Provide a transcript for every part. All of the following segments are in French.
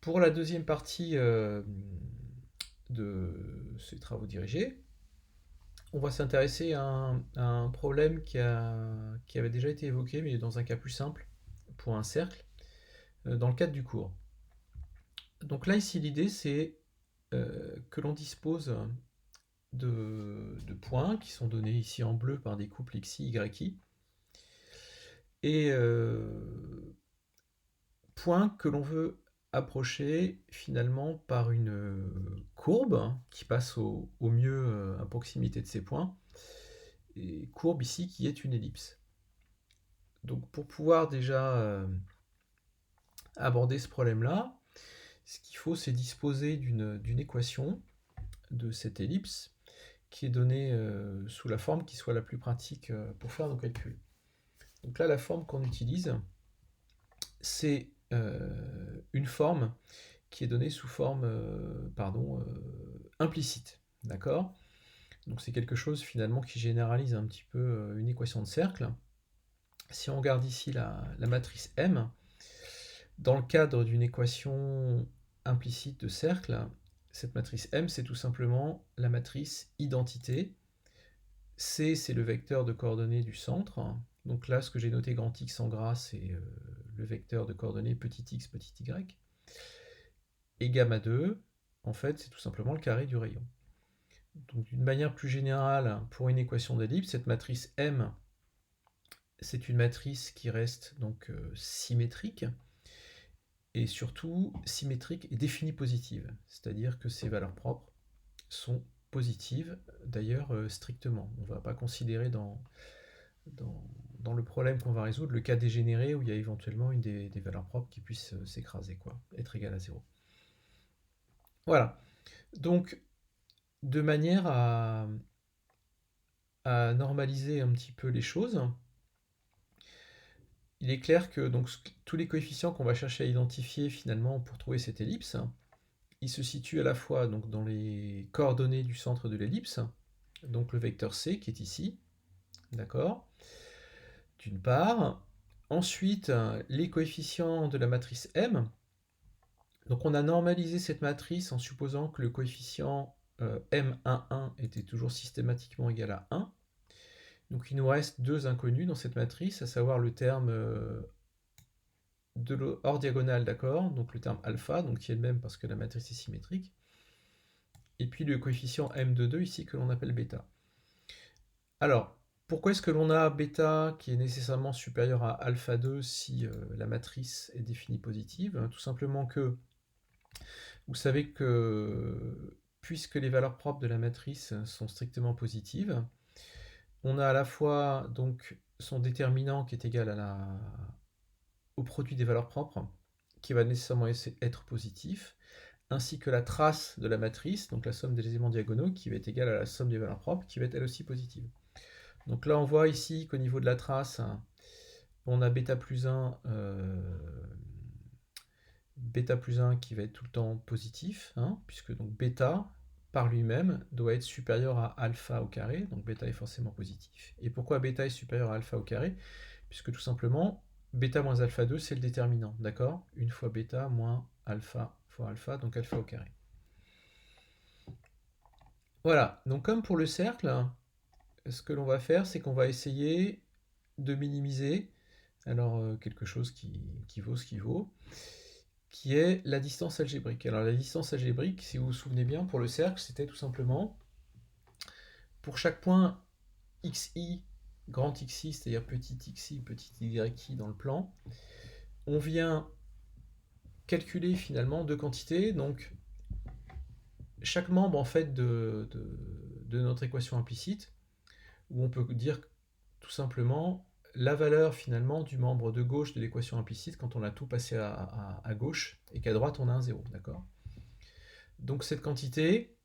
Pour la deuxième partie de ces travaux dirigés, on va s'intéresser à un problème qui avait déjà été évoqué, mais dans un cas plus simple, pour un cercle, dans le cadre du cours. Donc là, ici, l'idée, c'est que l'on dispose de points qui sont donnés ici en bleu par des couples xi, yi, et points que l'on veut approcher finalement par une courbe qui passe au mieux à proximité de ces points, et courbe ici qui est une ellipse. Donc pour pouvoir déjà aborder ce problème-là, ce qu'il faut, c'est disposer d'une équation de cette ellipse qui est donnée sous la forme qui soit la plus pratique pour faire nos calculs. Donc là, la forme qu'on utilise, c'est une forme qui est donnée sous forme implicite. D'accord? Donc c'est quelque chose finalement qui généralise un petit peu une équation de cercle. Si on regarde ici la matrice M, dans le cadre d'une équation implicite de cercle, cette matrice M, c'est tout simplement la matrice identité. C, c'est le vecteur de coordonnées du centre. Donc là, ce que j'ai noté grand X en gras, c'est le vecteur de coordonnées petit x, petit y. Et gamma 2, en fait, c'est tout simplement le carré du rayon. Donc d'une manière plus générale, pour une équation d'ellipse, cette matrice M, c'est une matrice qui reste donc symétrique, et surtout symétrique et définie positive, c'est-à-dire que ses valeurs propres sont positives, d'ailleurs strictement. On ne va pas considérer dans le problème qu'on va résoudre le cas dégénéré où il y a éventuellement une des valeurs propres qui puisse s'écraser, être égale à 0. Voilà. Donc, de manière à normaliser un petit peu les choses, il est clair que donc, tous les coefficients qu'on va chercher à identifier finalement pour trouver cette ellipse, ils se situent à la fois donc, dans les coordonnées du centre de l'ellipse, donc le vecteur C qui est ici, d'accord, d'une part. Ensuite, les coefficients de la matrice M. Donc on a normalisé cette matrice en supposant que le coefficient M11 était toujours systématiquement égal à 1. Donc il nous reste deux inconnus dans cette matrice, à savoir le terme hors diagonale, d'accord, donc le terme alpha, donc qui est le même parce que la matrice est symétrique, et puis le coefficient M de 2 ici que l'on appelle bêta. Alors, pourquoi est-ce que l'on a bêta qui est nécessairement supérieur à alpha 2 si la matrice est définie positive? Tout simplement que vous savez que puisque les valeurs propres de la matrice sont strictement positives, on a à la fois donc son déterminant qui est égal au produit des valeurs propres, qui va nécessairement être positif, ainsi que la trace de la matrice, donc la somme des éléments diagonaux, qui va être égale à la somme des valeurs propres, qui va être elle aussi positive. Donc là, on voit ici qu'au niveau de la trace, on a bêta plus 1, qui va être tout le temps positif, puisque donc bêta, par lui-même, doit être supérieur à alpha au carré, donc bêta est forcément positif. Et pourquoi bêta est supérieur à alpha au carré? Puisque tout simplement, bêta moins alpha 2, c'est le déterminant, d'accord? Une fois bêta moins alpha fois alpha, donc alpha au carré. Voilà, donc comme pour le cercle, ce que l'on va faire, c'est qu'on va essayer de minimiser, alors quelque chose qui vaut ce qui vaut, qui est la distance algébrique. Alors la distance algébrique, si vous vous souvenez bien, pour le cercle, c'était tout simplement, pour chaque point xi, grand xi, c'est-à-dire petit xi, petit yi dans le plan, on vient calculer finalement deux quantités, donc chaque membre en fait de notre équation implicite, où on peut dire tout simplement la valeur finalement du membre de gauche de l'équation implicite quand on a tout passé à gauche et qu'à droite on a un 0, d'accord? Donc cette quantité,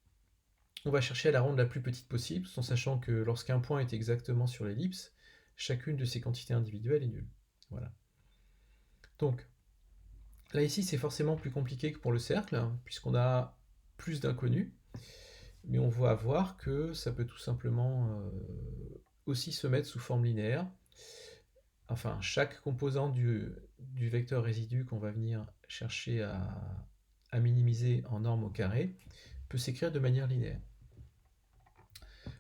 on va chercher à la rendre la plus petite possible, en sachant que lorsqu'un point est exactement sur l'ellipse, chacune de ces quantités individuelles est nulle. Voilà. Donc, là ici c'est forcément plus compliqué que pour le cercle, puisqu'on a plus d'inconnus, mais on va voir que ça peut tout simplement aussi se mettre sous forme linéaire. Enfin, chaque composant du vecteur résidu qu'on va venir chercher à minimiser en norme au carré peut s'écrire de manière linéaire.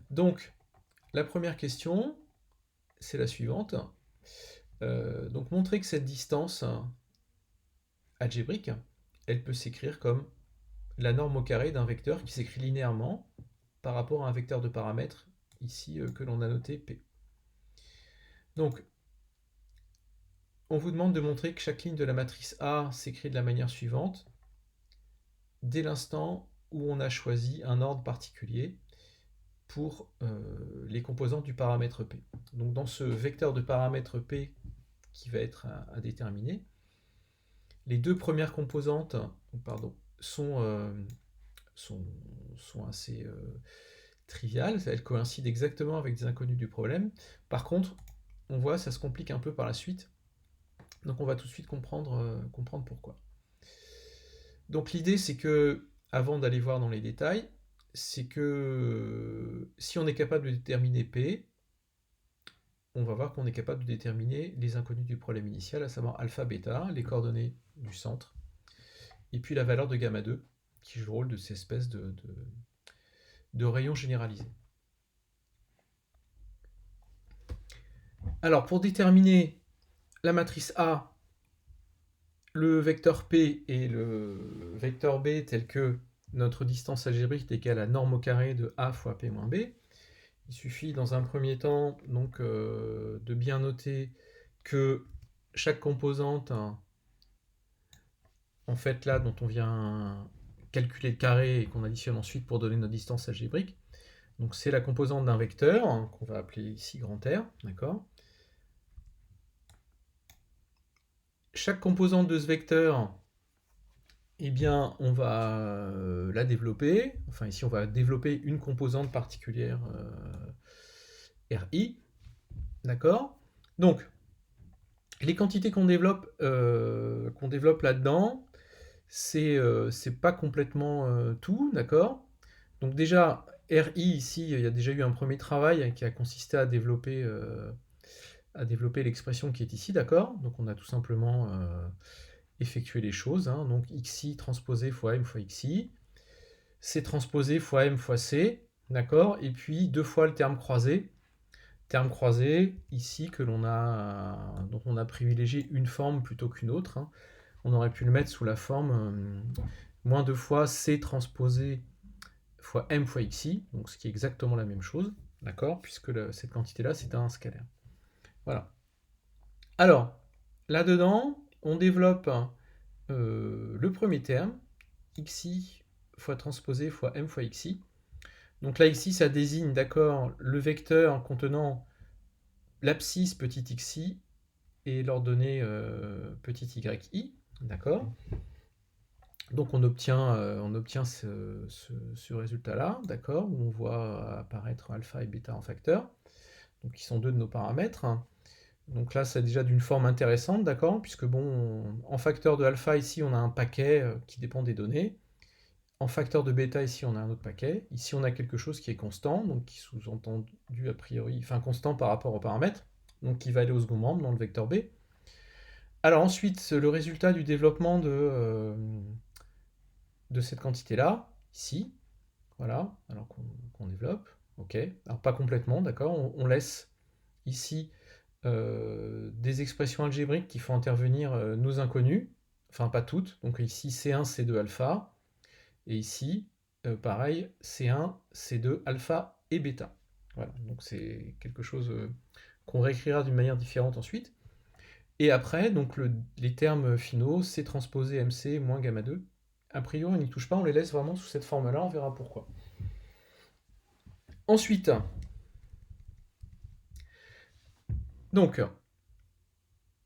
Donc, la première question, c'est la suivante. Donc, montrer que cette distance algébrique, elle peut s'écrire comme la norme au carré d'un vecteur qui s'écrit linéairement par rapport à un vecteur de paramètres, ici que l'on a noté P. Donc, on vous demande de montrer que chaque ligne de la matrice A s'écrit de la manière suivante, dès l'instant où on a choisi un ordre particulier pour les composantes du paramètre P. Donc dans ce vecteur de paramètres P qui va être à déterminer, les deux premières composantes sont assez triviales, elles coïncident exactement avec des inconnus du problème. Par contre, on voit ça se complique un peu par la suite, donc on va tout de suite comprendre pourquoi. Donc l'idée c'est que, avant d'aller voir dans les détails, c'est que si on est capable de déterminer P, on va voir qu'on est capable de déterminer les inconnus du problème initial, à savoir alpha, bêta, les coordonnées du centre, et puis la valeur de gamma 2, qui joue le rôle de cette espèce de rayon généralisé. Alors, pour déterminer la matrice A, le vecteur P et le vecteur B tel que notre distance algébrique est égale à norme au carré de A fois P moins B, il suffit dans un premier temps donc, de bien noter que chaque composante, en fait là, dont on vient calculer le carré et qu'on additionne ensuite pour donner notre distance algébrique, donc c'est la composante d'un vecteur, qu'on va appeler ici grand R, d'accord. Chaque composante de ce vecteur, eh bien, on va la développer. Enfin, ici, on va développer une composante particulière RI. D'accord. Donc, les quantités qu'on développe là-dedans, c'est pas complètement tout, d'accord. Donc déjà, RI, ici, il y a déjà eu un premier travail qui a consisté à développer l'expression qui est ici, d'accord. Donc on a tout simplement effectué les choses, hein. Donc xi transposé fois m fois xi, c transposé fois m fois c, d'accord. Et puis deux fois le terme croisé ici dont on a privilégié une forme plutôt qu'une autre, hein. On aurait pu le mettre sous la forme moins deux fois c transposé fois m fois xi, donc ce qui est exactement la même chose, d'accord, puisque cette quantité-là, c'est un scalaire. Voilà. Alors, là-dedans, on développe le premier terme, xi fois transposé fois m fois xi. Donc là, ici, ça désigne, d'accord, le vecteur contenant l'abscisse petit xi et l'ordonnée petit yi, d'accord. Donc on obtient ce résultat-là, d'accord, où on voit apparaître alpha et bêta en facteur, donc qui sont deux de nos paramètres. Donc là, c'est déjà d'une forme intéressante, d'accord, puisque bon, en facteur de alpha, ici, on a un paquet qui dépend des données. En facteur de bêta, ici, on a un autre paquet. Ici, on a quelque chose qui est constant, donc qui sous-entendu a priori, enfin constant par rapport aux paramètres, donc qui va aller au second membre dans le vecteur B. Alors ensuite, le résultat du développement de cette quantité-là, ici, voilà, alors qu'on développe, ok. Alors pas complètement, d'accord, on laisse ici des expressions algébriques qui font intervenir nos inconnus, enfin pas toutes, donc ici C1, C2, alpha, et ici, pareil, C1, C2, alpha et bêta. Voilà, donc c'est quelque chose qu'on réécrira d'une manière différente ensuite. Et après, donc les termes finaux, C transposé MC moins gamma 2, a priori on n'y touche pas, on les laisse vraiment sous cette forme-là, on verra pourquoi. Ensuite, donc,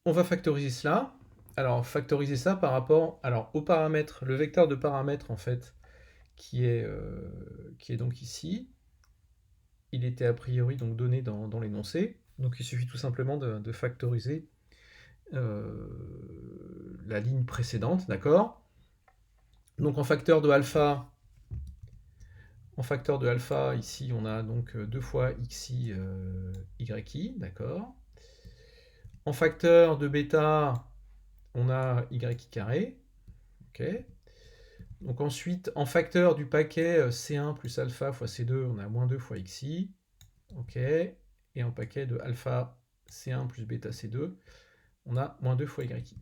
on va factoriser cela. Alors, factoriser ça par rapport au paramètre, le vecteur de paramètres, en fait, qui est donc ici. Il était a priori donc donné dans l'énoncé. Donc, il suffit tout simplement de factoriser la ligne précédente, d'accord. Donc, en facteur de alpha, ici, on a donc 2 fois xi, yi, d'accord. En facteur de bêta, on a yi carré, ok. Donc ensuite, en facteur du paquet C1 plus alpha fois C2, on a moins 2 fois xi. OK. Et en paquet de alpha C1 plus bêta C2, on a moins 2 fois yi.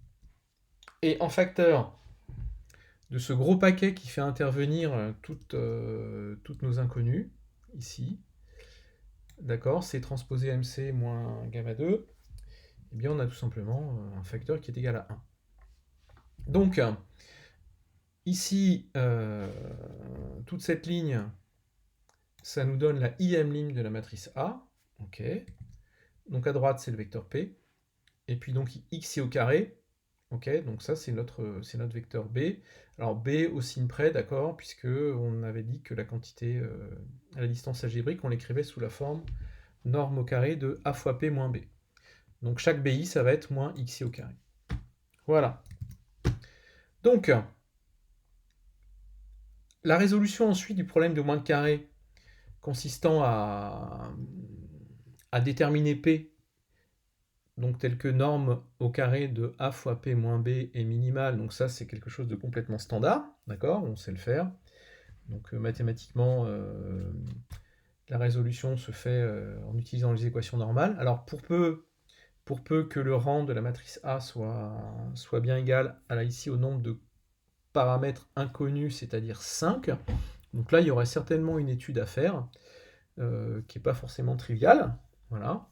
Et en facteur de ce gros paquet qui fait intervenir toutes nos inconnues, ici, d'accord, c'est transposé MC moins gamma 2, eh bien on a tout simplement un facteur qui est égal à 1. Donc, ici, toute cette ligne, ça nous donne la ième ligne de la matrice A. Ok. Donc à droite, c'est le vecteur P. Et puis donc x au carré. Ok, donc ça c'est notre vecteur B. Alors B au signe près, d'accord, puisque on avait dit que la quantité à la distance algébrique, on l'écrivait sous la forme norme au carré de A fois P moins B. Donc chaque BI, ça va être moins xi au carré. Voilà. Donc, la résolution ensuite du problème de moins de carré, consistant à déterminer P, donc tel que norme au carré de A fois P moins B est minimale, donc ça c'est quelque chose de complètement standard, d'accord, on sait le faire. Donc mathématiquement, la résolution se fait en utilisant les équations normales. Alors pour peu que le rang de la matrice A soit bien égal à ici au nombre de paramètres inconnus, c'est-à-dire 5, donc là il y aurait certainement une étude à faire, qui n'est pas forcément triviale, voilà.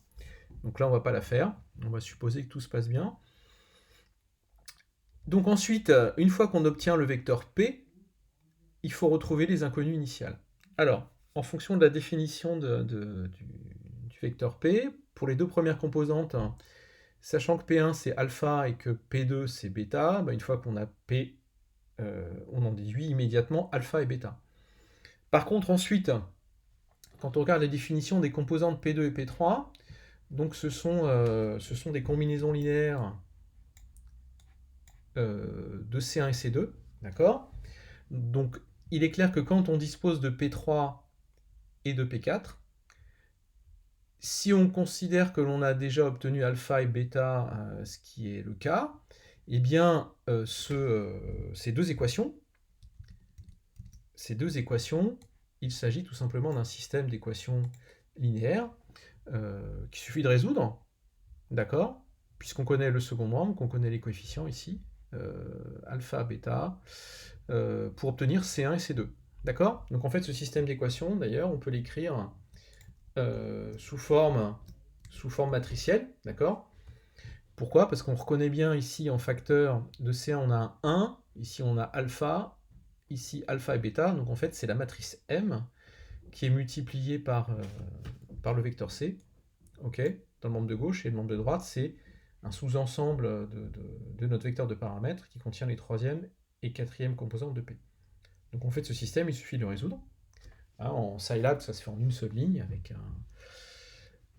Donc là on ne va pas la faire, on va supposer que tout se passe bien. Donc ensuite, une fois qu'on obtient le vecteur P, il faut retrouver les inconnues initiales. Alors, en fonction de la définition du vecteur P, pour les deux premières composantes, sachant que P1 c'est alpha et que P2 c'est bêta, une fois qu'on a P, on en déduit immédiatement alpha et bêta. Par contre, ensuite, quand on regarde la définition des composantes P2 et P3, donc ce sont des combinaisons linéaires de C1 et C2, d'accord? Donc il est clair que quand on dispose de P3 et de P4, si on considère que l'on a déjà obtenu alpha et bêta, ce qui est le cas, eh bien ces deux équations, il s'agit tout simplement d'un système d'équations linéaires qu'il suffit de résoudre, d'accord? Puisqu'on connaît le second membre, qu'on connaît les coefficients ici, alpha, bêta, pour obtenir C1 et C2. D'accord? Donc en fait, ce système d'équations, d'ailleurs, on peut l'écrire sous forme matricielle, d'accord? Pourquoi? Parce qu'on reconnaît bien ici en facteur de C1, on a un 1, ici on a alpha, ici alpha et bêta, donc en fait c'est la matrice M qui est multipliée par le vecteur C, ok, dans le membre de gauche, et le membre de droite, c'est un sous-ensemble de notre vecteur de paramètres qui contient les troisième et quatrième composantes de P. Donc en fait, ce système, il suffit de le résoudre. Hein, en Scilab, ça se fait en une seule ligne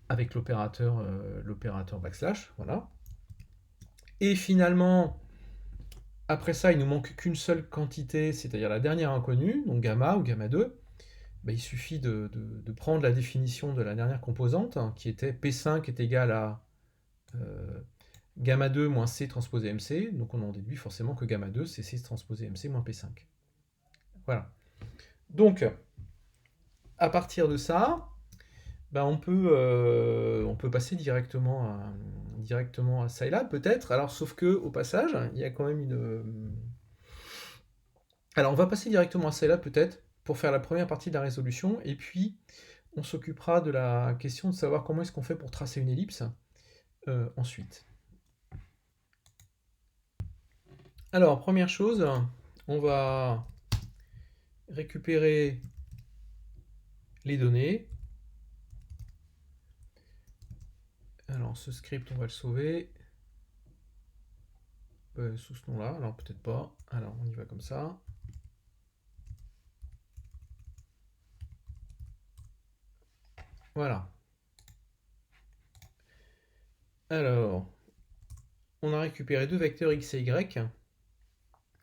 avec l'opérateur backslash, voilà. Et finalement, après ça, il nous manque qu'une seule quantité, c'est-à-dire la dernière inconnue, donc gamma ou gamma 2. Il suffit de prendre la définition de la dernière composante, qui était P5 est égal à gamma 2 moins C transposé MC, donc on en déduit forcément que gamma 2 c'est C transposé MC moins P5. Voilà. Donc, à partir de ça, on peut passer directement à Scilab peut-être. Alors, sauf que au passage, il y a quand même une... Alors, on va passer directement à Scilab peut-être pour faire la première partie de la résolution, et puis on s'occupera de la question de savoir comment est-ce qu'on fait pour tracer une ellipse ensuite. Alors, première chose, on va récupérer les données. Alors, ce script, on va le sauver sous ce nom-là. Alors, peut-être pas. Alors, on y va comme ça. Voilà. Alors, on a récupéré deux vecteurs x et y.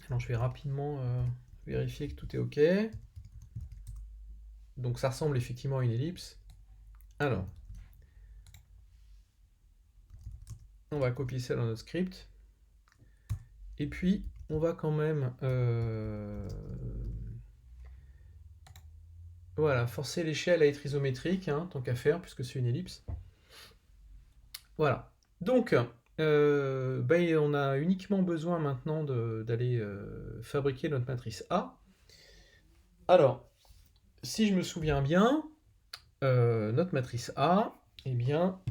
Alors, je vais rapidement vérifier que tout est OK. Donc, ça ressemble effectivement à une ellipse. Alors, on va copier ça dans notre script. Et puis, on va quand même Voilà, forcer l'échelle à être isométrique, hein, tant qu'à faire, puisque c'est une ellipse. Voilà. Donc, on a uniquement besoin maintenant d'aller fabriquer notre matrice A. Alors, si je me souviens bien, notre matrice A, eh bien,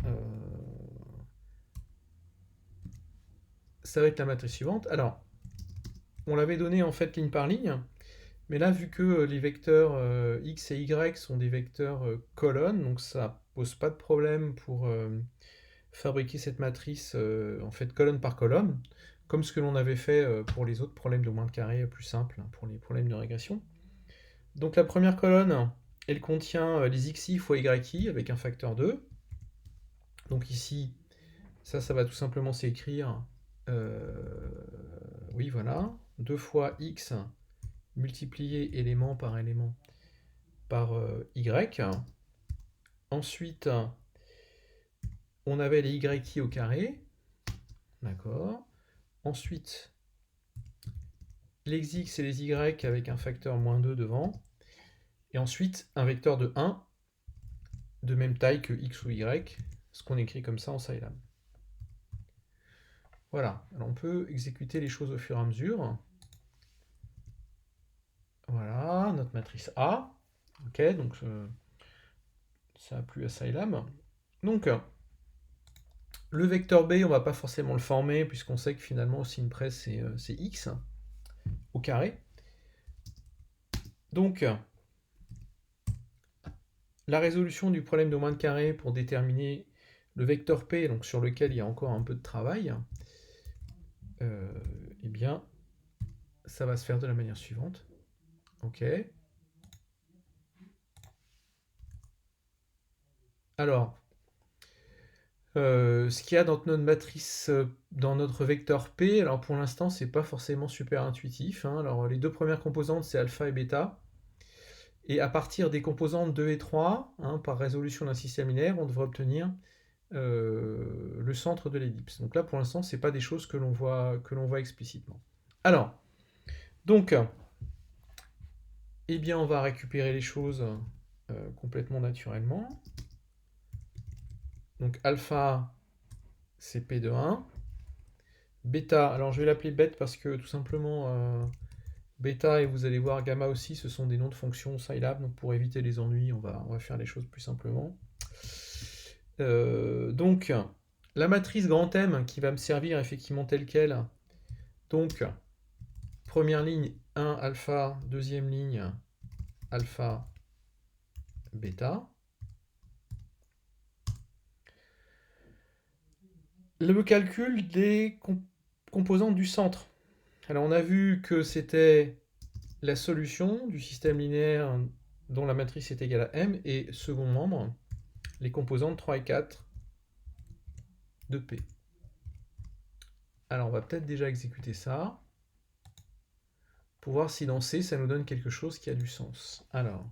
ça va être la matrice suivante. Alors, on l'avait donné en fait ligne par ligne, mais là, vu que les vecteurs x et y sont des vecteurs colonnes, donc ça pose pas de problème pour fabriquer cette matrice en fait colonne par colonne, comme ce que l'on avait fait pour les autres problèmes de moins de carré plus simples, hein, pour les problèmes de régression. Donc la première colonne, elle contient les xi fois yi avec un facteur 2. Donc ici, ça va tout simplement s'écrire, oui voilà, 2 fois x multiplié élément par élément par y. Ensuite, on avait les yi au carré, d'accord. Ensuite, les x et les y avec un facteur moins 2 devant. Et ensuite, un vecteur de 1 de même taille que x ou y, ce qu'on écrit comme ça en Scilab. Voilà, alors on peut exécuter les choses au fur et à mesure. Voilà, notre matrice A. Ok, donc ça a plu à Scilab. Donc, le vecteur B, on ne va pas forcément le former, puisqu'on sait que finalement, aussi une presse, c'est x au carré. Donc, la résolution du problème de moins de carré pour déterminer le vecteur P, donc sur lequel il y a encore un peu de travail, eh bien, ça va se faire de la manière suivante. Ok. Alors, ce qu'il y a dans notre matrice, dans notre vecteur P, alors pour l'instant, c'est pas forcément super intuitif, hein. Alors, les deux premières composantes, c'est alpha et bêta. Et à partir des composantes 2 et 3, hein, par résolution d'un système linéaire, on devrait obtenir le centre de l'ellipse. Donc là, pour l'instant, ce n'est pas des choses que l'on voit explicitement. Alors, donc, eh bien, on va récupérer les choses complètement naturellement. Donc, alpha, c'est P de 1. Bêta, alors je vais l'appeler bête parce que tout simplement, bêta et vous allez voir gamma aussi, ce sont des noms de fonctions Scilab. Donc, pour éviter les ennuis, on va faire les choses plus simplement. Donc, la matrice grand M qui va me servir effectivement telle qu'elle. Donc, première ligne 1 alpha, deuxième ligne alpha bêta. Le calcul des composantes du centre. Alors on a vu que c'était la solution du système linéaire dont la matrice est égale à M et second membre, les composantes 3 et 4 de P. Alors on va peut-être déjà exécuter ça pour voir si dans C ça nous donne quelque chose qui a du sens. Alors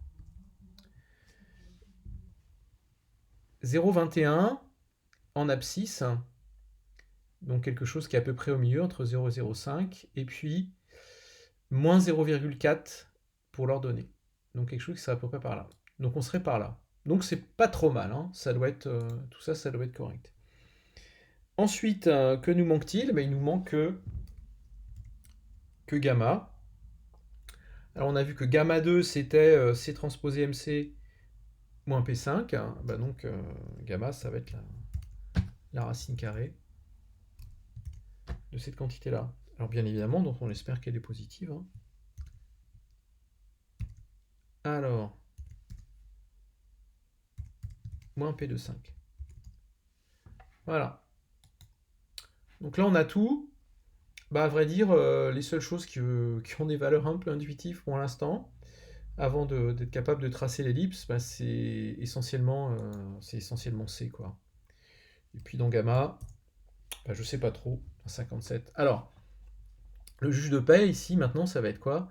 0,21 en abscisse, donc quelque chose qui est à peu près au milieu entre 0 et 0,5, et puis moins 0,4 pour l'ordonnée. Donc quelque chose qui serait à peu près par là. Donc on serait par là. Donc c'est pas trop mal, hein. Ça doit être, tout ça, ça doit être correct. Ensuite, que nous manque-t-il? Il nous manque que gamma. Alors on a vu que gamma 2 c'était C transposé MC moins P5. Donc gamma ça va être la racine carrée de cette quantité-là. Alors bien évidemment, donc on espère qu'elle est positive, hein. Alors, moins P de 5. Voilà. Donc là, on a tout. À vrai dire, les seules choses qui ont des valeurs un peu intuitives pour l'instant, avant d'être capable de tracer l'ellipse, c'est essentiellement C, quoi. Et puis dans gamma, je sais pas trop, 57. Alors, le juge de paix, ici, maintenant, ça va être quoi?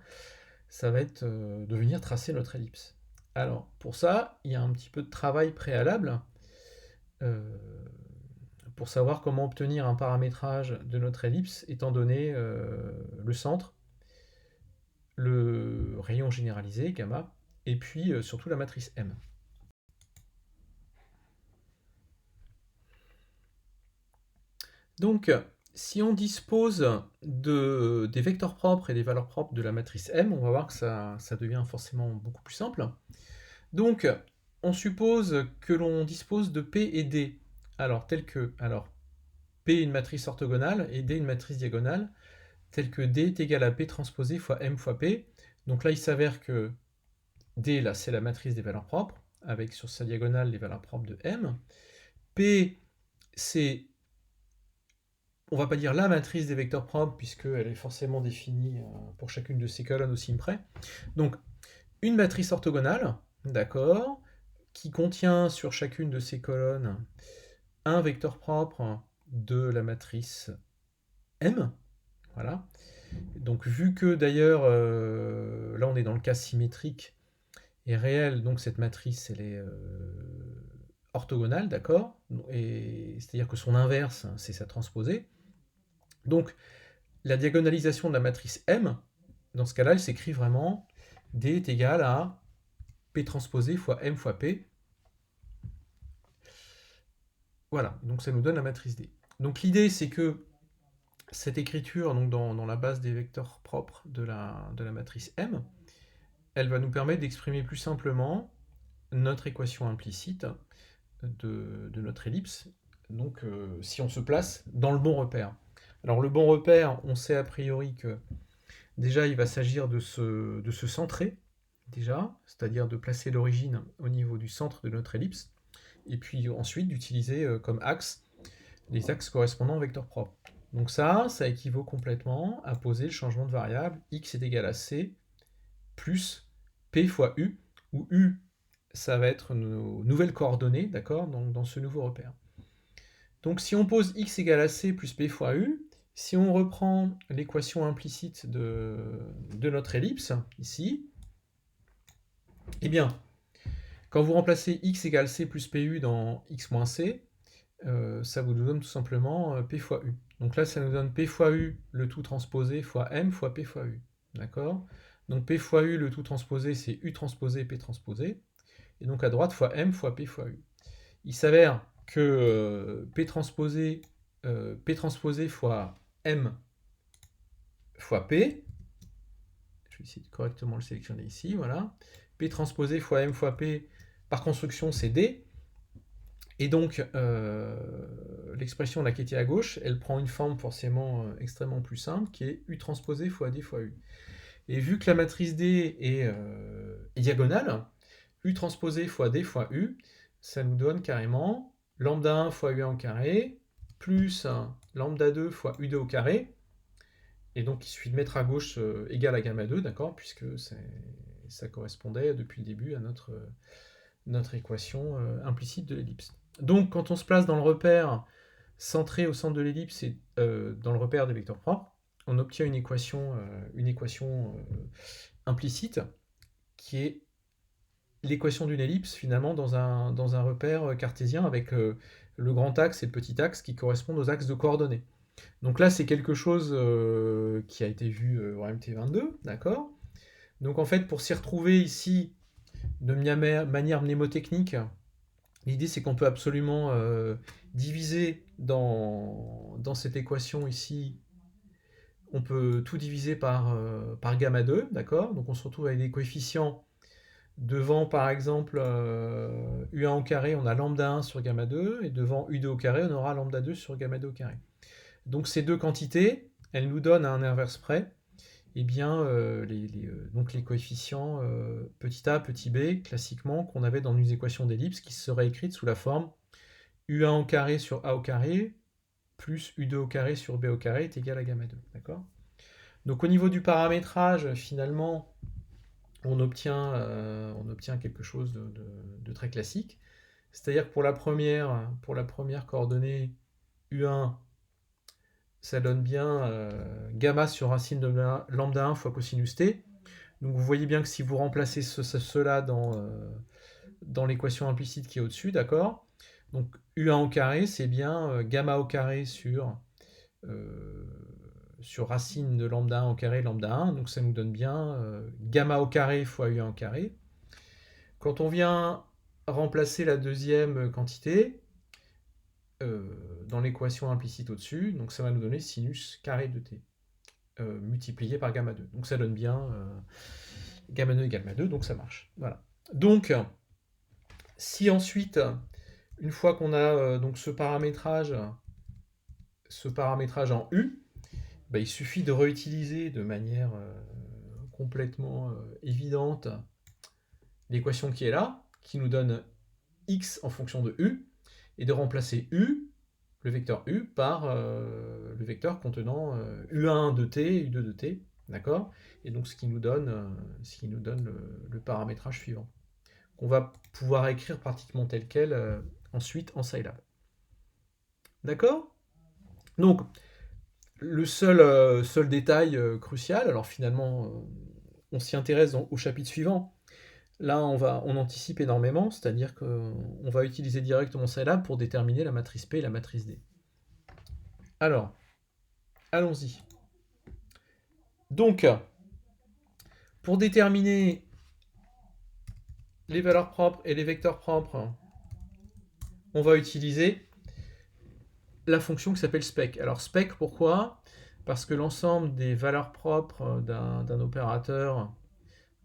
Ça va être de venir tracer notre ellipse. Alors, pour ça, il y a un petit peu de travail préalable pour savoir comment obtenir un paramétrage de notre ellipse, étant donné le centre, le rayon généralisé, gamma, et puis surtout la matrice M. Donc, si on dispose des vecteurs propres et des valeurs propres de la matrice M, on va voir que ça devient forcément beaucoup plus simple. Donc, on suppose que l'on dispose de P et D. Alors, P est une matrice orthogonale et D une matrice diagonale, telle que D est égal à P transposé fois M fois P. Donc là, il s'avère que D, là, c'est la matrice des valeurs propres, avec sur sa diagonale les valeurs propres de M. P, c'est, on va pas dire la matrice des vecteurs propres, puisqu'elle est forcément définie pour chacune de ces colonnes au signe près. Donc, une matrice orthogonale, d'accord, qui contient sur chacune de ces colonnes un vecteur propre de la matrice M. Voilà. Donc, vu que d'ailleurs, là on est dans le cas symétrique et réel, donc cette matrice elle est orthogonale, d'accord, et c'est-à-dire que son inverse c'est sa transposée. Donc, la diagonalisation de la matrice M, dans ce cas-là, elle s'écrit vraiment D est égal à P transposé fois M fois P. Voilà, donc ça nous donne la matrice D. Donc l'idée, c'est que cette écriture, donc dans la base des vecteurs propres de la matrice M, elle va nous permettre d'exprimer plus simplement notre équation implicite de notre ellipse, donc si on se place dans le bon repère. Alors le bon repère, on sait a priori que déjà il va s'agir de se centrer, déjà, c'est-à-dire de placer l'origine au niveau du centre de notre ellipse, et puis ensuite d'utiliser comme axe les axes correspondants au vecteur propre. Donc ça équivaut complètement à poser le changement de variable x est égal à c plus p fois u, où u, ça va être nos nouvelles coordonnées, d'accord, dans ce nouveau repère. Donc si on pose x égale à c plus p fois u, si on reprend l'équation implicite de notre ellipse, ici, eh bien, quand vous remplacez x égale c plus pu dans x moins c, ça vous donne tout simplement p fois u. Donc là, ça nous donne p fois u, le tout transposé, fois m fois p fois u. D'accord? Donc p fois u, le tout transposé, c'est u transposé, p transposé. Et donc à droite, fois m fois p fois u. Il s'avère que p transposé fois m fois p, je vais essayer de correctement le sélectionner ici, voilà. P transposé fois m fois p, par construction, c'est d. Et donc, l'expression là qui était à gauche, elle prend une forme forcément extrêmement plus simple, qui est u transposé fois d fois u. Et vu que la matrice D est diagonale, u transposé fois d fois u, ça nous donne carrément lambda 1 fois u1 au carré, plus lambda 2 fois u2 au carré. Et donc, il suffit de mettre à gauche égal à gamma 2, d'accord, puisque ça correspondait depuis le début à notre équation implicite de l'ellipse. Donc, quand on se place dans le repère centré au centre de l'ellipse et dans le repère des vecteurs propres, on obtient une équation implicite qui est l'équation d'une ellipse finalement dans un repère cartésien avec le grand axe et le petit axe qui correspondent aux axes de coordonnées. Donc là, c'est quelque chose qui a été vu en MT22, d'accord. Donc en fait, pour s'y retrouver ici de manière mnémotechnique, l'idée c'est qu'on peut absolument diviser dans cette équation ici, on peut tout diviser par gamma 2, d'accord. Donc on se retrouve avec des coefficients devant par exemple u1 au carré, on a lambda 1 sur gamma 2, et devant u2 au carré, on aura lambda 2 sur gamma 2 au carré. Donc ces deux quantités, elles nous donnent à un inverse près, eh bien, donc les coefficients petit a, petit b, classiquement, qu'on avait dans une équation d'ellipse qui serait écrite sous la forme u1 au carré sur a au carré plus u2 au carré sur b au carré est égal à gamma 2. D'accord ? Donc au niveau du paramétrage, finalement, on obtient quelque chose de très classique. C'est-à-dire que pour la première coordonnée u1, ça donne bien gamma sur racine de lambda 1 fois cosinus t. Donc vous voyez bien que si vous remplacez cela dans l'équation implicite qui est au-dessus, d'accord. Donc u1 au carré, c'est bien gamma au carré sur racine de lambda 1 au carré lambda 1. Donc ça nous donne bien gamma au carré fois u1 au carré. Quand on vient remplacer la deuxième quantité dans l'équation implicite au-dessus, donc ça va nous donner sinus carré de t multiplié par gamma 2. Donc ça donne bien gamma 2 égale gamma 2, donc ça marche. Voilà. Donc, si ensuite, une fois qu'on a donc ce paramétrage en U, bah, il suffit de réutiliser de manière complètement évidente l'équation qui est là, qui nous donne x en fonction de U, et de remplacer U, le vecteur U, par le vecteur contenant U1 de t, U2 de t, d'accord? Et donc ce qui nous donne le paramétrage suivant, qu'on va pouvoir écrire pratiquement tel quel ensuite en Scilab. D'accord? Donc, le seul détail crucial, alors finalement, on s'y intéresse au chapitre suivant. Là, on anticipe énormément, c'est-à-dire qu'on va utiliser directement Scilab pour déterminer la matrice P et la matrice D. Alors, allons-y. Donc, pour déterminer les valeurs propres et les vecteurs propres, on va utiliser la fonction qui s'appelle spec. Alors spec, pourquoi? Parce que l'ensemble des valeurs propres d'un opérateur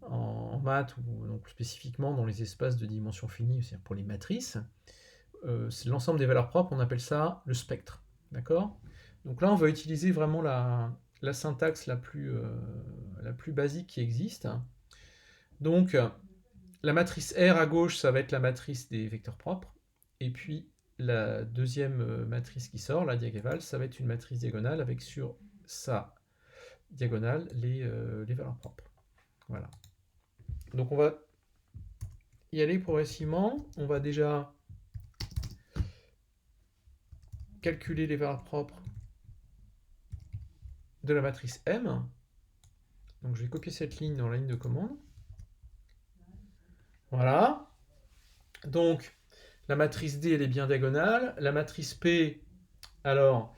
en maths, ou donc spécifiquement dans les espaces de dimension finie, c'est-à-dire pour les matrices, c'est l'ensemble des valeurs propres, on appelle ça le spectre. D'accord? Donc là, on va utiliser vraiment la syntaxe la plus basique qui existe. Donc, la matrice R à gauche, ça va être la matrice des vecteurs propres, et puis la deuxième matrice qui sort, la diagonale, ça va être une matrice diagonale avec sur sa diagonale les valeurs propres. Voilà. Donc on va y aller progressivement. On va déjà calculer les valeurs propres de la matrice M. Donc je vais copier cette ligne dans la ligne de commande. Voilà. Donc la matrice D, elle est bien diagonale. La matrice P, alors,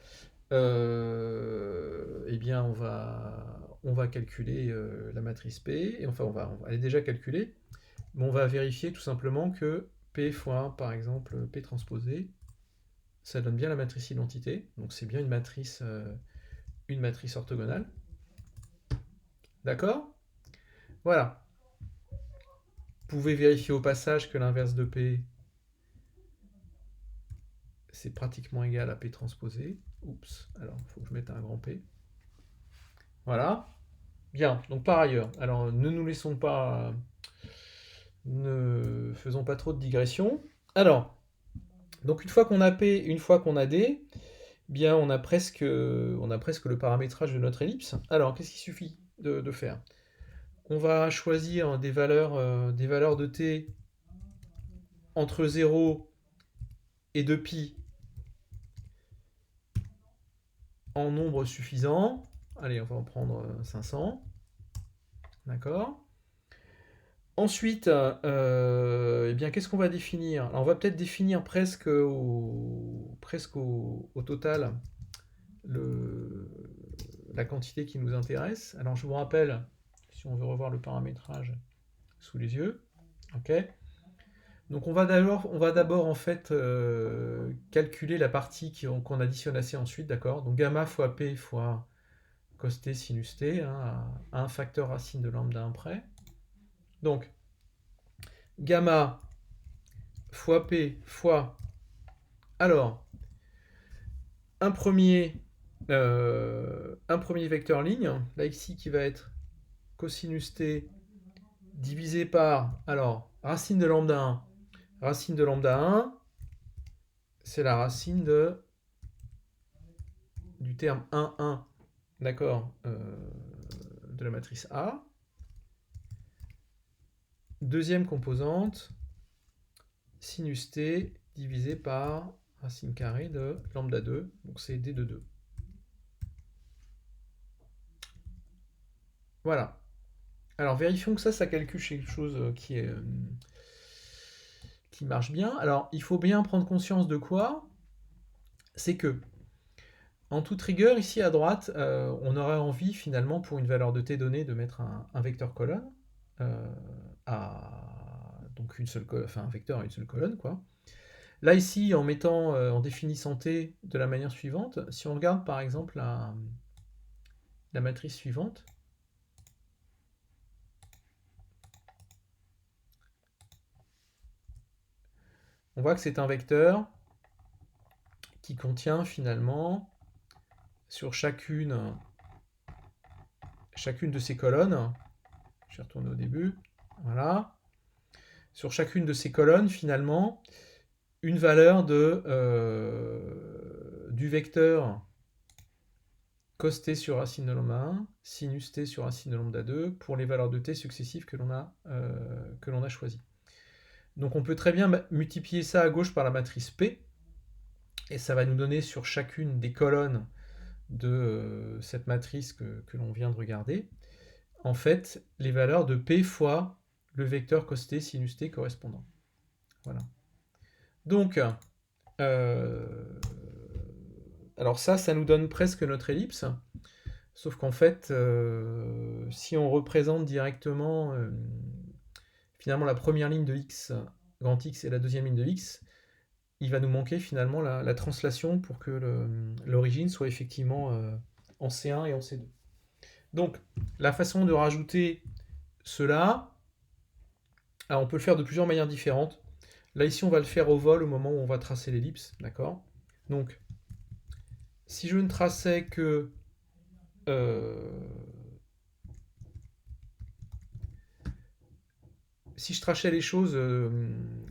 eh bien, on va calculer la matrice P. Et enfin, elle est déjà calculée. Mais on va vérifier tout simplement que P fois, par exemple, P transposé, ça donne bien la matrice identité. Donc c'est bien une matrice orthogonale. D'accord? Voilà. Vous pouvez vérifier au passage que l'inverse de P, c'est pratiquement égal à P transposé. Oups, alors il faut que je mette un grand P. Voilà. Bien, donc par ailleurs, alors ne faisons pas trop de digressions. Alors, donc une fois qu'on a P, une fois qu'on a D, bien on a presque le paramétrage de notre ellipse. Alors, qu'est-ce qu'il suffit de faire? On va choisir des valeurs de t entre 0 et 2π en nombre suffisant. Allez, on va en prendre 500. D'accord? Ensuite, eh bien, qu'est-ce qu'on va définir? Alors, on va peut-être définir presque au total la quantité qui nous intéresse. Alors, je vous rappelle, si on veut revoir le paramétrage sous les yeux, ok. Donc, on va d'abord en fait calculer la partie qu'on additionne assez ensuite, d'accord? Donc, gamma fois p fois cos t sinus t, hein, à un facteur racine de lambda 1 près. Donc, gamma fois p fois, alors, un premier vecteur ligne, là ici qui va être cosinus t divisé par, alors, racine de lambda 1. Racine de lambda 1, c'est la racine du terme 1, 1, d'accord, de la matrice A. Deuxième composante, sinus t divisé par racine carrée de lambda 2, donc c'est d de 2. Voilà. Alors vérifions que ça calcule quelque chose qui marche bien. Alors il faut bien prendre conscience de quoi? C'est que, en toute rigueur, ici à droite, on aurait envie finalement pour une valeur de t donnée de mettre un vecteur colonne donc un vecteur à une seule colonne, quoi. Là, ici, en définissant t de la manière suivante, si on regarde par exemple la matrice suivante, on voit que c'est un vecteur qui contient finalement sur chacune de ces colonnes, je vais retourner au début, voilà, sur chacune de ces colonnes finalement, une valeur du vecteur cos t sur racine de lambda 1, sinus t sur racine de lambda 2, pour les valeurs de t successives que l'on a choisies. Donc on peut très bien multiplier ça à gauche par la matrice P, et ça va nous donner sur chacune des colonnes de cette matrice que l'on vient de regarder, en fait, les valeurs de P fois le vecteur cos t sinus t correspondant. Voilà. Donc, alors ça nous donne presque notre ellipse, sauf qu'en fait, si on représente directement finalement la première ligne de x, grand X, et la deuxième ligne de x, il va nous manquer finalement la translation pour que l'origine soit effectivement en C1 et en C2. Donc, la façon de rajouter cela, alors on peut le faire de plusieurs manières différentes. Là, ici, on va le faire au vol au moment où on va tracer l'ellipse, d'accord? Donc, si je ne traçais que si je traçais les choses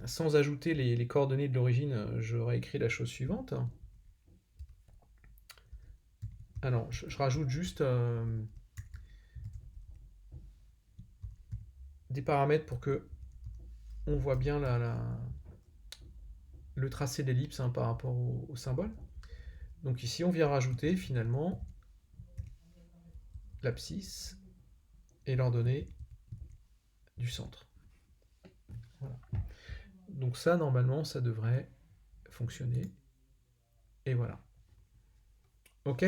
sans ajouter les coordonnées de l'origine, j'aurais écrit la chose suivante. Alors, je rajoute juste des paramètres pour que on voit bien le tracé d'ellipse par rapport au symbole. Donc ici, on vient rajouter finalement l'abscisse et l'ordonnée du centre. Voilà. Donc ça, normalement, ça devrait fonctionner. Et voilà. OK ?